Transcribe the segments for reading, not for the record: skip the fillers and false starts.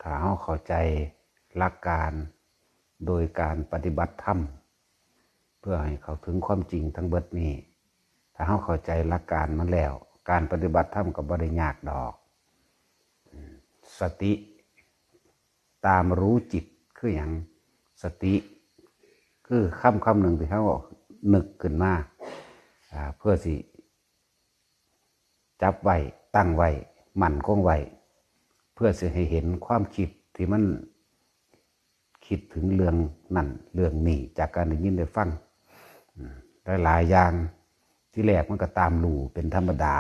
ถ้าเราเข้าใจหลักการโดยการปฏิบัติธรรมเพื่อให้เขาถึงความจริงทั้งเบิดนี้ถ้าเราเข้าใจหลักการมันแล้วการปฏิบัติธรรมก็บ่ได้ยากดอกสติตามรู้จิตคืออย่างสติคือคำหนึ่งที่เขานึกขึ้นมาเพื่อสิจับไว้ตั้งไว้มั่นคงไว้เพื่อสิให้เห็นความคิดที่มันคิดถึงเรื่องนั่นเรื่องนี้จากการได้ยินได้ฟังหลายอย่างที่แรกมันก็ตามรู้เป็นธรรมดา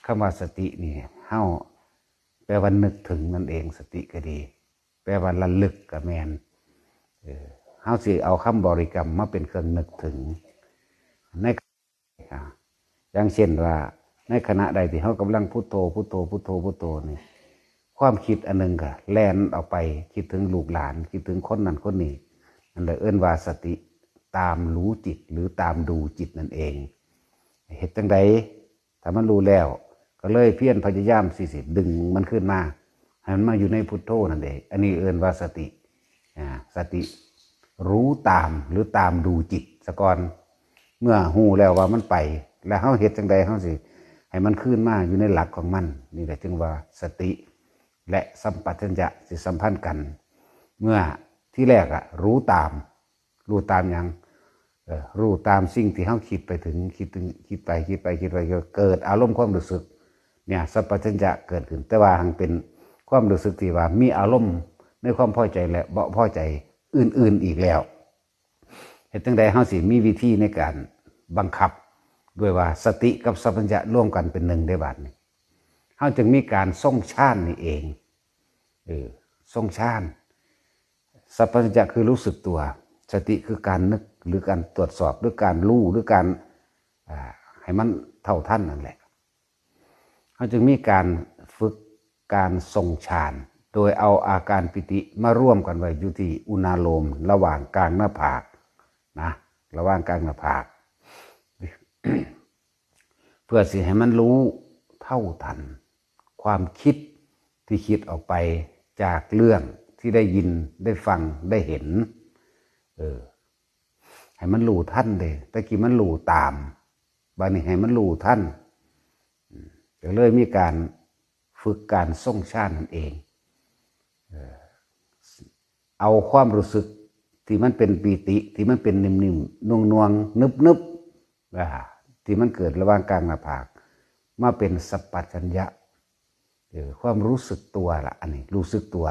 คำว่าสตินี่เฮาแปลว่านึกถึงนั่นเองสติก็ดีแปลว่าระลึกก็แม่นเฮาสิเอาคำบริกรรมมาเป็นเครื่องนึกถึงในอย่างเช่นว่าในขณะใดที่เฮากำลังพุทโธพุทโธพุทโธพุทโธนี่ความคิดอันนึงก็แล่นออกไปคิดถึงลูกหลานคิดถึงคนนั้นคนนี้นั่นเลยเอิ้นว่าสติตามรู้จิตหรือตามดูจิตนั่นเองเฮ็ดจังใดถ้ามันรู้แล้วก็เลยเพียรพยายามสิดึงมันขึ้นมาให้มันมาอยู่ในพุทโธนั่นเองอันนี้เอิ้นว่าสติสติรู้ตามหรือตามดูจิตซะก่อนเมื่อหูแล้วว่ามันไปแล้วเฮาเฮ็ดจังใดเฮาสิให้มันขึ้นมาอยู่ในหลักของมันนี่แหละจึงว่าสติและสัมปชัญญะสิสัมพันธ์กันเมื่อที่แรกรู้ตามอย่างรู้ตามสิ่งที่เฮาคิดไปถึงคิดไปเกิดอารมณ์ความรู้สึกเนี่ยสัมปชัญญะเกิดขึ้นแต่ว่าหังเป็นความรู้สึกที่ว่ามีอารมณ์ในความพอใจและบ่พอใจอื่นๆอีกแล้วเฮ็ดจังใดเฮาสิมีวิธีในการบังคับด้วยว่าสติกับสัมปชัญญะร่วมกันเป็นหนึ่งได้บัดนี้เฮาจึงมีการทรงฌานนี่เองทรงฌานสัมปชัญญะคือรู้สึกตัวสติคือการนึกหรือการตรวจสอบหรือการรู้หรือการให้มันเท่าทันนั่นแหละเขาจึงมีการฝึกการทรงฌานโดยเอาอาการปิติมาร่วมกันไว้อยู่ที่อุณาโลมระหว่างกลางหน้าผากนะระหว่างกลางหน้าผาก เพื่อสิให้มันรู้เท่าทันความคิดที่คิดออกไปจากเรื่องที่ได้ยินได้ฟังได้เห็นให้มันรู้ทันเลยตะกี้มันรู้ตามบางนี้ให้มันรู้ทันก็เลยมีการฝึกการทรงฌานนั่นเองเอาความรู้สึกที่มันเป็นปีติที่มันเป็นนิ่มๆนวงๆนึบๆที่มันเกิดระหว่างกลางหน้าผากมาเป็นสัพพัญญะความรู้สึกตัวล่ะอันนี้รู้สึกตัว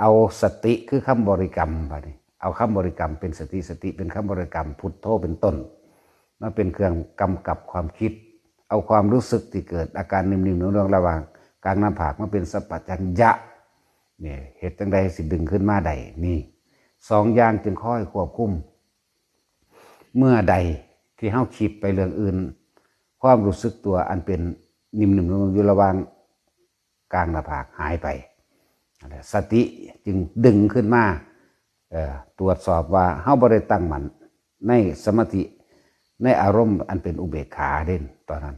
เอาสติคือคำบริกรรมไปนี่เอาคำบริกรรมเป็นสติเป็นคำบริกรรมพุทโธเป็นต้นมาเป็นเครื่องกำกับความคิดเอาความรู้สึกที่เกิดอาการนิ่มๆนวงๆระหว่างกลางหน้าผากมาเป็นสัพพัญญะเนี่ยเหตุจังใดสิดึงขึ้นมาใดนี่สองอย่างจึงค่อยควบคุมเมื่อใดที่เฮาคิดไปเรื่องอื่นความรู้สึกตัวอันเป็นนิ่มๆอยู่ระหว่างกลางหน้าผากหายไปสติจึงดึงขึ้นมาตรวจสอบว่าเฮาบ่ได้ตั้งมั่นในสมาธิในอารมณ์อันเป็นอุเบกขาเด่นตอนนั้น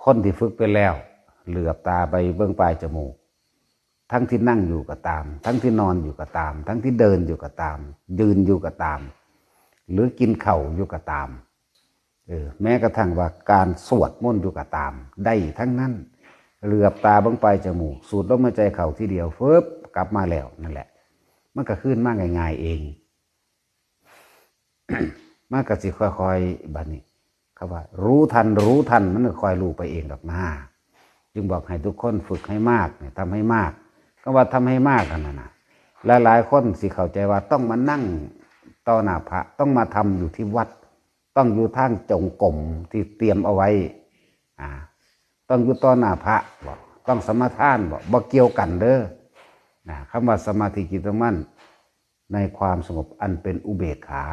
คนที่ฝึกไปแล้วเหลือบตาไปเบื้องปลายจมูกทั้งที่นั่งอยู่ก็ตามทั้งที่นอนอยู่ก็ตามทั้งที่เดินอยู่ก็ตามยืนอยู่ก็ตามหรือกินข้าวอยู่ก็ตามแม้กระทั่งว่าการสวดมนต์อยู่ก็ตามได้ทั้งนั้นเหลือบตาเบื้องปลายจมูกสูดลมหายใจเข้าทีเดียวฟึบกลับมาแล้วนั่นแหละมันก็ขึ้นมาง่ายๆเอง มันก็สิค่อยๆบัดนี้เขาว่ารู้ทันมันก็ค่อยรู้ไปเองดอกนะจึงบอกให้ทุกคนฝึกให้มากเนี่ยทำให้มากก็ว่าทำให้มากกันนะหลายคนสิเข้าใจว่าต้องมานั่งต่อหน้าพระต้องมาทำอยู่ที่วัดต้องอยู่ทางจงกรมที่เตรียมเอาไว้ต้องอยู่ต่อหน้าพระบอกต้องสมาทานบอกเกี่ยวกันเด้อคำว่าสมาธิจิตมั่นในความสงบอันเป็นอุเบกขา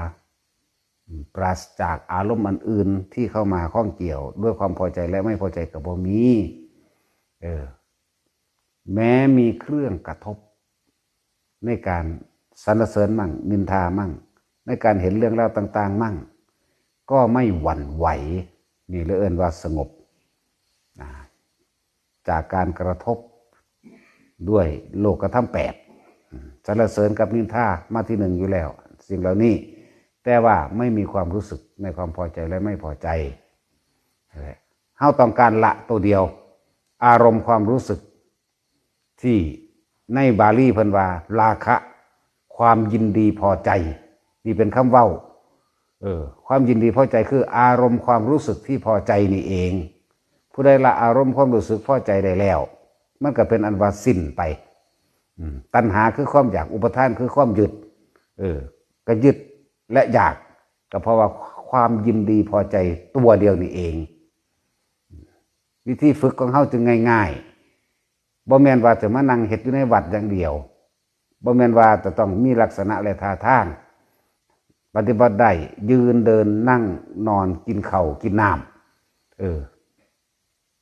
ปราศจากอารมณ์อันอื่นที่เข้ามาข้องเกี่ยวด้วยความพอใจและไม่พอใจกับบ่มีแม้มีเครื่องกระทบในการสรรเสริญมั่งนินทามั่งในการเห็นเรื่องราวต่างๆมั่งก็ไม่หวั่นไหวนี่เลยเอิ้นว่าสงบ จากการกระทบด้วยโลกธรรมแปดสรรเสริญกับนินทามาที่หนึ่งอยู่แล้วสิ่งเหล่านี้แต่ว่าไม่มีความรู้สึกในความพอใจและไม่พอใจเฮาต้องการละตัวเดียวอารมณ์ความรู้สึกที่ในบาลีเพิ่นว่าราคะความยินดีพอใจนี่เป็นคำเว้าความยินดีพอใจคืออารมณ์ความรู้สึกที่พอใจนี่เองผู้ใดละอารมณ์ความรู้สึกพอใจได้แล้วมันก็เป็นอันว่าสิ้นไปตัณหาคือความอยากอุปทานคือความยึดก็ยึดและอยากก็เพราะว่าความยินดีพอใจตัวเดียวนี่เองวิธีฝึกของเขาจึงง่ายๆบ่แม่นว่าจะมานั่งเฮ็ดอยู่ในวัดอย่างเดียวบ่แม่นว่าจะต้องมีลักษณะและท่าทางปฏิบัติได้ยืนเดินนั่งนอนกินข้าวกินน้ำ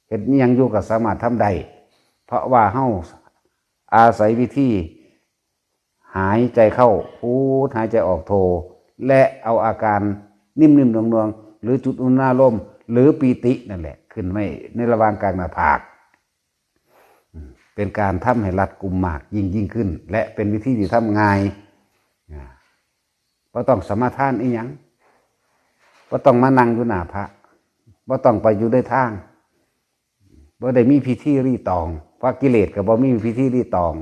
เฮ็ดหยังอยู่ก็สามารถทำได้เพราะว่าเฮาอาศัยวิธีหายใจเข้าพูดหายใจออกโทและเอาอาการนิ่มๆนวลๆหรือจุดอุณาลมหรือปีตินั่นแหละขึ้นไม่ในระหว่างกลางหน้าผากเป็นการทำให้รัดกุมมากยิ่งขึ้นและเป็นวิธีที่ทำง่ายบ่ต้องสมาทานอีหยังบ่ต้องมานั่งอยู่หน้าพระบ่ต้องไปอยู่ในทางบ่ได้มีพิธีรีตองเพราะกิเลสก็บ่มีพิธีรีตอง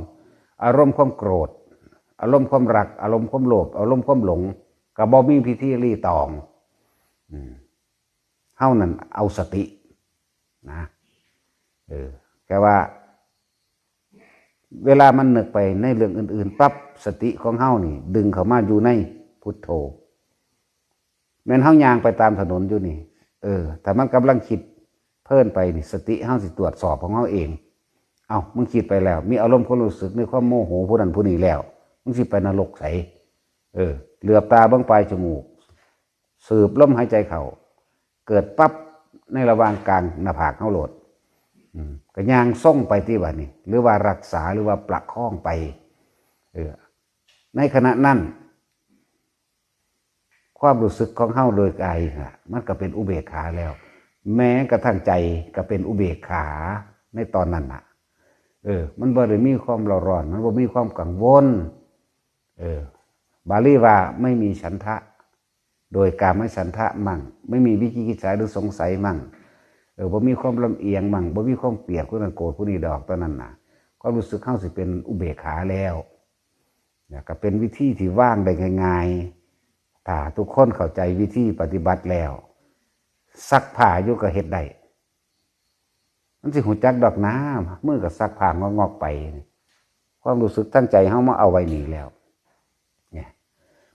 อารมณ์ความโกรธอารมณ์ความรักอารมณ์ความโลภอารมณ์ความหลงก็บ่มีพิธีรีตองเฮานั่นเอาสตินะแค่ว่าเวลามันนึกไปในเรื่องอื่นๆปั๊บสติของเฮานี่ดึงเข้ามาอยู่ในพุทโธแม้นเฮาย่างไปตามถนนอยู่นี่แต่มันกำลังคิดเพิ่นไปนี่สติเฮาสิตรวจสอบของเฮาเองมึงคิดไปแล้วมีอารมณ์ความรู้สึกในความโมโหผู้นั้นผู้นี้แล้วมึงสิไปนรกไสเหลือบตาเบิ่งปลายจมูกสูบลมหายใจเข้าเกิดปั๊บในระหว่างกลางหน้าผากเฮาโหลดก็ย่างส่งไปที่ว่านี่หรือว่ารักษาหรือว่าประคองไปในขณะนั้นความรู้สึกของเฮาโดยกายมันก็เป็นอุเบกขาแล้วแม้กระทั่งใจก็เป็นอุเบกขาในตอนนั้นมันบ่ได้มีความร้อนมันบ่มีความกังวลบาลีว่าไม่มีฉันทะโดยกามฉันทะมั่งไม่มีวิจิกิจฉาหรือสงสัยมั่งบ่มีความลำเอียงมั่งบ่มีความเกลียดผู้นั้นโกรธผู้นี้ดอกตอนนั้นน่ะความรู้สึกเข้าสิเป็นอุเบกขาแล้วก็เป็นวิธีที่ว่างได้ง่ายๆถ้าทุกคนเข้าใจวิธีปฏิบัติแล้วซักผ้าอยู่ก็เฮ็ดได้มันสิหูจักดอกน้ำมือก็ซักผ้างอกๆไปความรู้สึกตั้งใจเฮามาเอาไว้นี่แล้วเนี่ย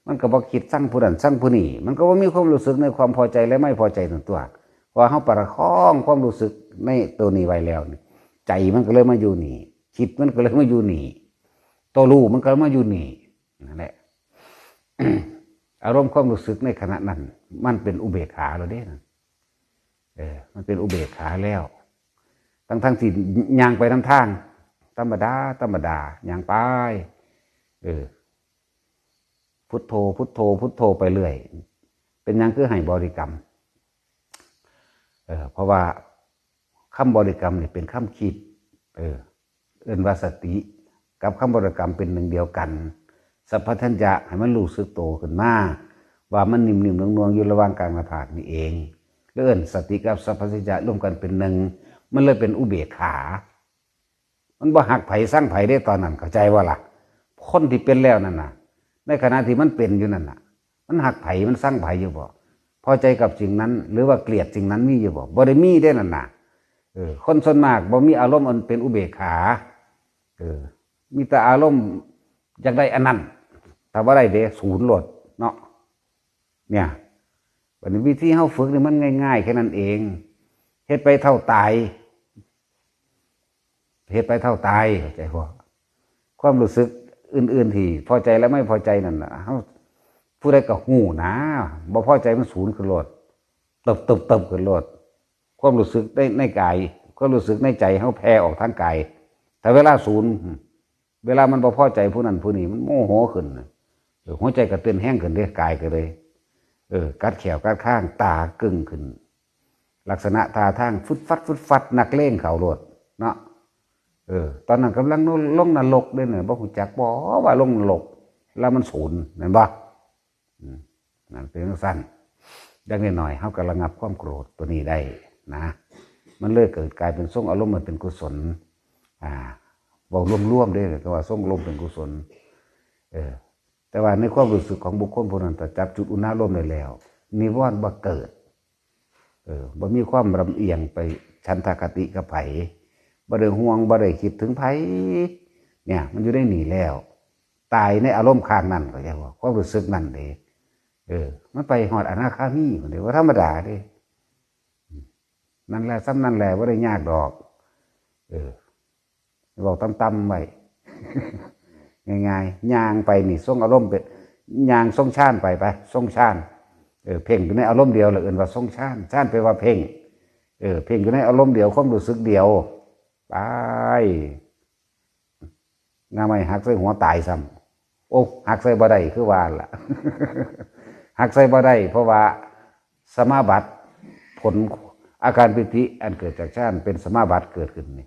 มันก็บ่คิดสั่งผู้นั้นสั่งผู้นี้มันก็บ่มีความรู้สึกในความพอใจและไม่พอใจทั้งตัวพอเฮาประคองความรู้สึกในตัวนี้ไว้แล้วใจมันก็เลยมาอยู่นี่คิดมันก็เลยมาอยู่นี่ตัวรู้มันก็มาอยู่นี่นั่นแหละ อารมณ์ความรู้สึกในขณะนั้นมันเป็นอุเบกขาแล้วเด้มันเป็นอุเบกขาแล้วทั้งที่ย่างไปทางธรรมดาย่างไปพุทโธพุทโธพุทโธไปเรื่อยเป็นยังคือให้บริกรรมเพราะว่าคำบริกรรมนี่เป็นคำคิดเอิ้นว่าสติกับคำบริกรรมเป็นหนึ่งเดียวกันสัพพัญญะให้มันรู้สึกโตขึ้นมาว่ามันนิ่มๆนวลๆอยู่ระหว่างกลางหน้าผากนี่เองเอิ้นสติกับสัพพัญญะร่วมกันเป็นหนึ่งมันเลยเป็นอุเบกขามันบ่หักไผสร้างไผได้ตอนนั้นเข้าใจว่าล่ะคนที่เป็นแล้วนั่นน่ะในขณะที่มันเป็นอยู่นั่นน่ะมันหักไผมันสร้างไผอยู่บ่พอใจกับสิ่งนั้นหรือว่าเกลียดสิ่งนั้นมีอยู่บ่ได้มีได้นั่นน่ะคนส่วนมากบ่มีอารมณ์อันเป็นอุเบกขามีแต่อารมณ์อยากได้อันนั้นถ้าว่าได้เด้ศูนย์โลดเนาะเนี่ยวันนี้วิธีเฮาฝึกนี่มันง่ายๆแค่นั้นเองเฮ็ดไปเท่าตายเข้าใจบ่ความรู้สึกอื่นๆที่พอใจและไม่พอใจนั่นน่ะเฮาผู้ใดก็ฮู้นะบ่พอใจมันศูนย์ขึ้นโลดตึบขึ้นโลดความรู้สึกในกายความรู้สึกในใจเฮาแผ่ออกทางกายแต่เวลาศูนย์เวลามันบ่พอใจผู้นั้นผู้นี้มันโมโหขึ้นหัวใจก็เต้นแห้งขึ้นเด้กายก็เลยกัดแขวกัดข้างตากึ่งขึ้นลักษณะท่าทางฟุดฟัดนักเลงเขาโลด เนาะตอนนั้นกำลังลงนรกด้วยเนี่ยบ่ฮู้จักบ่ว่าลงนรกแล้วมันศูนย์เห็นบ่นั่นเป็นสั้นดังนี้หน่อยเฮาก็ระงับความโกรธตัวนี้ได้นะมันเลยเกิดกลายเป็นทรงอารมณ์มันเป็นกุศลเว้ารวมๆเด้ก็ว่าทรงอารมณ์เป็นกุศลแต่ว่าในความรู้สึกของบุคคลผู้นั้นถ้าจับจุดอุณหภูมิได้แล้วนิวรณ์บ่เกิดบ่มีความลำเอียงไปฉันทคติกับไผบ่ได้ห่วงบ่ได้คิดถึงไผเนี่ยมันอยู่ได้หนีแล้วตายในอารมณ์ข้างนั้นก็จะว่าความรู้สึกนั่นเด้มันไปฮอดอนาคามีพุ่นเด้ว่าธรรมดาเด้นั่นแหละซ้ำนั่นแหละบ่ได้ยากดอกเว้าต่ำๆไว้ ง่ายๆย่างไปนี่ทรงอารมณ์เป็นย่างทรงฌานไปทรงฌานเพ่งอยู่ในอารมณ์เดียวเลยเอื่นว่าทรงฌานฌานไปว่าเพ่งเพ่งอยู่ในอารมณ์เดียวความรู้สึกเดียวไปงาไม่หักใส่หัวตายซ้ำโอ้หักใส่บ่ได้คือว่าล่ะ หักใส่บ่ได้เพราะว่าสมาบัติผลอาการปิติอันเกิดจากฌานเป็นสมาบัติเกิดขึ้นนี่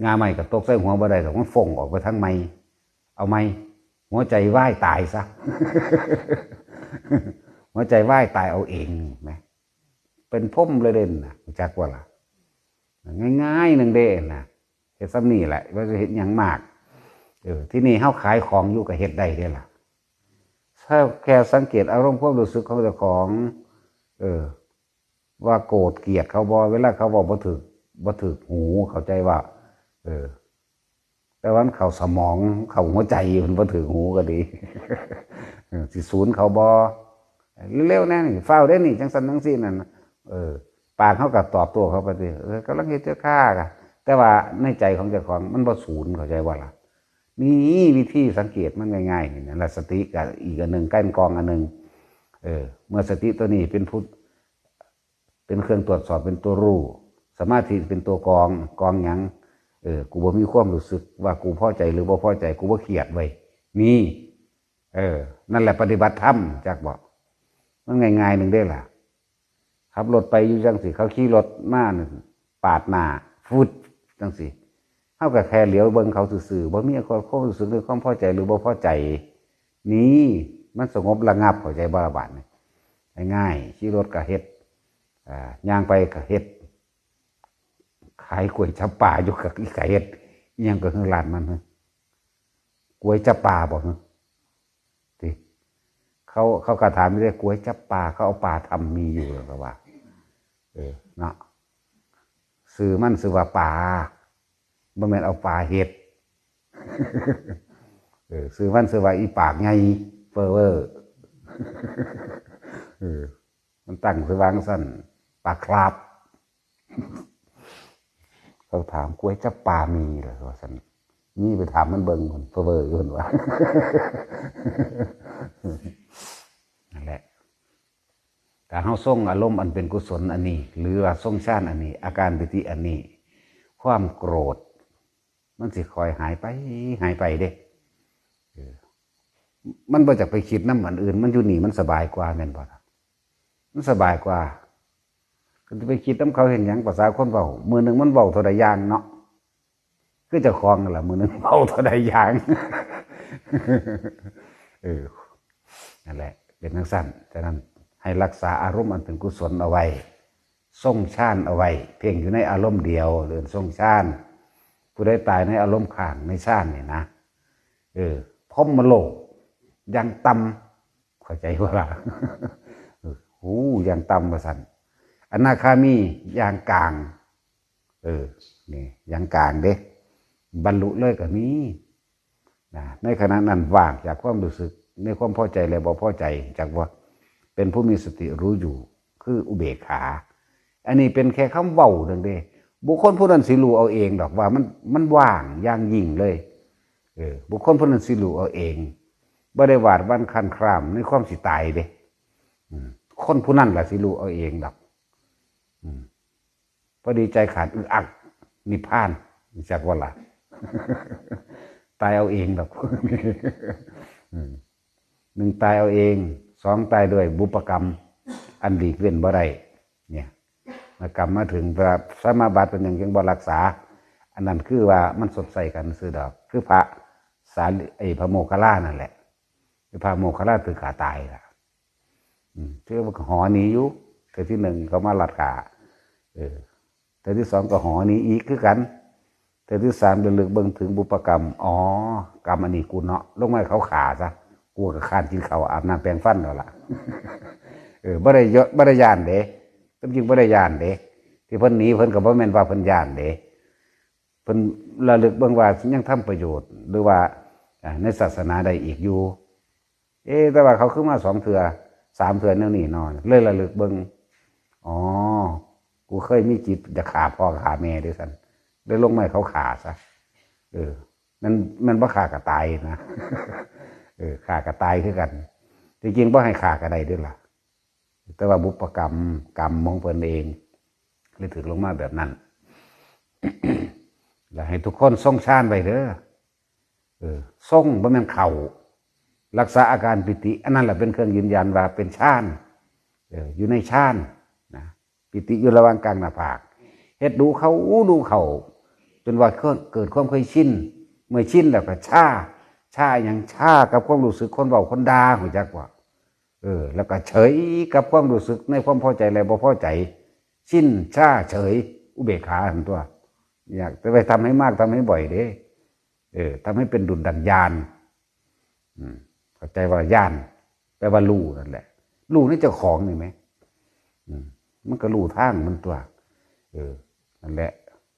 งาไม่ก็ตกใส่หัวบ่ได้หรอกมันฟงออกไปทั้งไม้เอาไม้หัวใจว่ายตายซะ หัวใจว่ายตายเอาเองไหมเป็นพุ่มเลยเด่นนะจักว่าล่ะง่ายๆหนึ่งเด่นนะเฮ็ดซ้ำนี่แหละว่าจะเห็นอย่างมากที่นี่เฮาขายของอยู่กับเฮ็ดได้เด้ล่ะถ้าแค่สังเกตอารมณ์ความรู้สึกของเจ้าของว่าโกรธเกลียดเขาบ่เวลาเขาบอกบ่ถึกหูเข้าใจว่าแต่ว่าเขาสมองเขาหัวใจมันบ่ถึกหูก็ดี สิศูนย์เขาบ่เร็วๆแน่นี่เฝ้าได้นี่จังซั่นจังซี่นั่นปากเขาก็ตอบตัวเขาไปสิกำลังเฮ็ดเจ้าข้ากะแต่ว่าในใจของเจ้าของมันบ่ศูนย์เข้าใจว่าล่ะนี่วิธีสังเกตมันง่ายๆนี่นะสติกับอีกอันหนึ่งใกล้กองอันหนึ่งเมื่อสติตัวนี้เป็นเป็นเครื่องตรวจสอบเป็นตัวรู้สมาธิเป็นตัวกองหยังกูบ่มีความรู้สึกว่ากูพอใจหรือบ่พอใจกูบ่เครียดไว้นี่นั่นแหละปฏิบัติธรรมจักบอกมันง่ายๆหนึ่งได้ล่ะขับรถไปอยู่จังสิเขาขี่รถมาปาดหน้าฟุดจังสิเท่ากับแค่เหลียวเบิ่งเขาซื่อๆบ่มีความรู้สึกหรือความพอใจหรือบ่พอใจนี่มันสงบระงับเข้าใจบ่ละบาดนี่ง่ายๆขี่รถก็เฮ็ดย่างไปก็เฮ็ดขายก๋วยจั๊บป่าอยู่กับอีกเฮ็ดยังก็คือร้านมันก๋วยจั๊บป่าบ่ติเขาก็ถามไม่ได้ก๋วยจั๊บป่าเขาเอาป่าทำมีอยู่หรือเปล่าว่าเนาะซื้อมันซื้อว่าป่าบ่แม่นเอาป่าเฮ็ดซื้อมันซื้อว่าอีปากไงเฟอร์มันตั้งซื้อวางสั้นปากคราบเขาถามก๋วยจั๊บป่ามีเหรอว่าสั้นนี่ไปถามมันเบิ่งมันเฟอร์อยู่หั่นว่านั่นแหละแต่เฮาทรงอารมณ์อันเป็นกุศลอันนี้หรือว่าทรงฌานอันนี้อาการปิติอันนี้ความโกรธมันสิคอยหายไปเด้มันบ่จักไปคิดน้ำอันอื่นมันอยู่นี่มันสบายกว่าแม่นบ่ล่ะมันสบายกว่าก็จะไปคิดน้ำเขาเห็นหยังภาษาคนเว้ามื้อนึงมันเว้าเท่าใดอย่างเนาะคือเจ้าของนั่นล่ะมื้อนึงเว้าเท่าใดอย่างนั่นแหละเป็นจังซั่นฉะนั้นให้รักษาอารมณ์อันเป็นกุศลเอาไว้ทรงฌานเอาไว้เพ่งอยู่ในอารมณ์เดียวหรือทรงฌานผู้ใดตายในอารมณ์ข้างในฌานนี่นะพรหมโลกยังต่ำเข้าใจว่าล่ะยังต่ำว่าซั่นอนาคามีอย่างกลางนี่อย่างกลางเด้บรรลุเลยก็มีนะในขณะนั้นว่างจากความรู้สึกในความพอใจและบ่พอใจจากว่าเป็นผู้มีสติรู้อยู่คืออุเบกขาอันนี้เป็นแค่คำเว้าดังเด้บุคคลผู้นั้นสิรู้เอาเองดอกว่ามันว่างอย่างยิ่งเลยบุคคลผู้นั้นสิรู้เอาเองบ่ได้วาดวันคันครามในความสิตายเด้คนผู้นั้นล่ะสิรู้เอาเองดอกพอดีใจขาดอึอักนิพพานจากว่าล่ะตายเอาเองดอกหนึ่งตายเอาเองสองตายด้วยบุพกรรมอันหลีกเว้นบ่ได้เนี่ย กรรมมาถึงพระสมาบัติเป็นอย่างยังบ่รักษาอันนั้นคือว่ามันสดใสกันซื้อดอกคือพระสารีพระโมคคัลลานั่นแหละพระโมคคัลลาถือขาตายล่ะที่ว่าหอนี้อยู่เธอที่หนึ่งเขามาลัดขาเธอที่สองก็หอนี้อีกคือกันเธอที่สามเดือดเลือกเบิ่งถึงบุปกรรมอ๋อกรรมอันนี้กูเนาะลงมาเขาขาซะกูกับข้านกินเขาอาบน้ำแปรงฟันแล้วล่ะบ่ได้ยศบ่ได้ยานเด้จริงบ่ได้ยานเด้ที่เพิ่นหนีเพิ่นก็บ่แม่นว่าเพิ่นยานเด้เพิ่นระลึกเบิ่งว่ายังทำประโยชน์หรือว่าในศาสนาใดอีกอยู่แต่ว่าเขาขึ้นมา2 เทื่อ3 เทื่อแนวนี้นอนเลยระลึกเบิ่งอ๋อกูเคยมีจิตจะฆ่าพ่อฆ่าแม่ด้วยซั่นเลยลงมาเขาฆ่าซะนั่นมันบ่ฆ่าก็ตายนะฆ่าก็ตายคือกันจริงๆบ่ให้ฆ่าก็ได้ด้วยล่ะแต่ว่าบุพกรรมกรรมของเพิ่นเองเลยถึงลงมาแบบนั้น แล้วให้ทุกคนทรงฌานไว้เด้อทรงบ่แม่นเข้ารักษาอาการปิติอันนั้นแหละเป็นเครื่องยืนยันว่าเป็นฌานอยู่ในฌานนะปิติอยู่ระหว่างกลางหน้าผากเฮ็ดดูเขาจนว่าเกิดความเคยชินเมื่อชินแล้วก็ชาอย่างชากับความรู้สึกคนเว้าคนด่าหูจักว่าแล้วก็เฉยกับความรู้สึกในความพอใจและบ่พอใจชินชาเฉยอุเบกขาหันตัวอยากจะไปทำให้มากทำให้บ่อยเด้ทำให้เป็นดุจดั่งญาณเข้าใจว่าญาณแปลว่ารู้นั่นแหละรู้นี่เจ้าของนี่ไหมมันก็รู้ทางมันตัวนั่นแหละ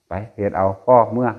ไปเฮ็ดเอาพ่อเมื่อ